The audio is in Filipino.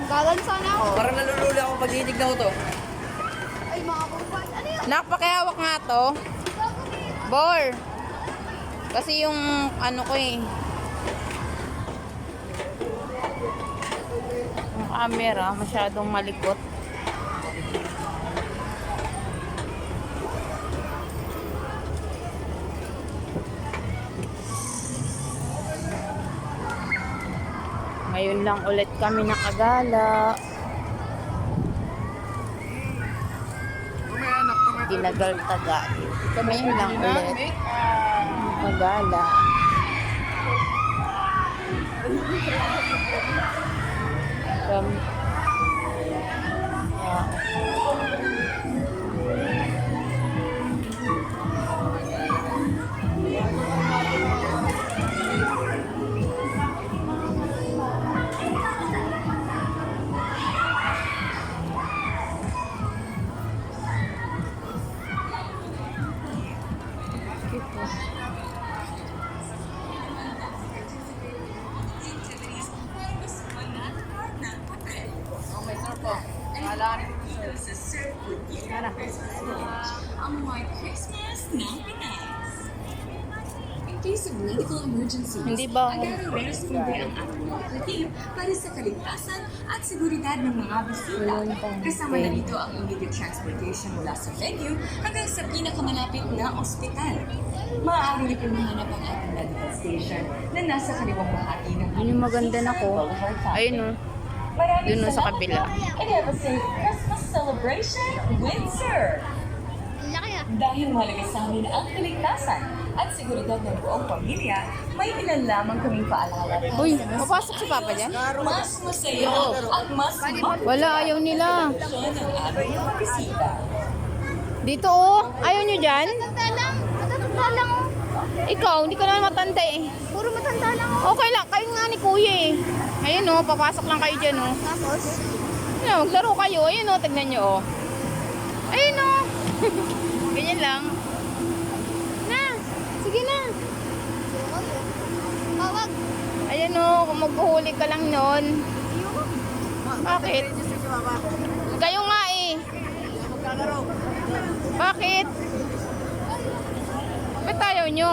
Gagan sana ako. Parang nalululi ako pag titignan ko to. Ay, mga kumpal. Ano yun? Nakapakihawak nga to. Bor. Kasi yung ano ko eh. Yung camera masyadong malikot. Ngayon lang ulit kami nakagala. Ginagal-tagal. Ngayon lang ulit nakagala. Ang My Christmas na Pinas. In case of medical emergencies, Hindi ba agad-reverse kundi ang ating medical team para sa kaligtasan at seguridad ng mga bisita. Kasama na rito ang immediate transportation mula sa venue hanggang sa pinakamalapit na ospital. Maaari niyo pong mahanap ang ating medical station na nasa kaliwang bahagi ng Yun yung maganda na ko. Ayun o. Maraming Dun sa salamat kabila. po, and have a safe Christmas celebration, Windsor! Laki ah. Dahil mahalaga sa amin ang kaligtasan at seguridad ng buong pamilya, may ilan lamang kaming paalala. Uy, papasok si Papa dyan? Mas masaya at mas Wala, ayaw nila. mapagsyon ang ating mga bisita. Dito oh. Ayaw nyo dyan? Matanda lang. Matatanda lang oh. Ikaw, hindi ka naman matanda eh. Puro matanda lang oh. Okay lang, kayo nga ni Kuya eh. Ayun oh, papasok lang kayo dyan oh. Tapos, Ayun, maglaro kayo. Ayun oh, tignan nyo oh. Ayun oh. Ganyan lang. Na, sige na. tawag. Ayan oh, kung maghuhuli ka lang nun. Bakit? Kayo nga eh. Bakit? Ba't ayaw nyo?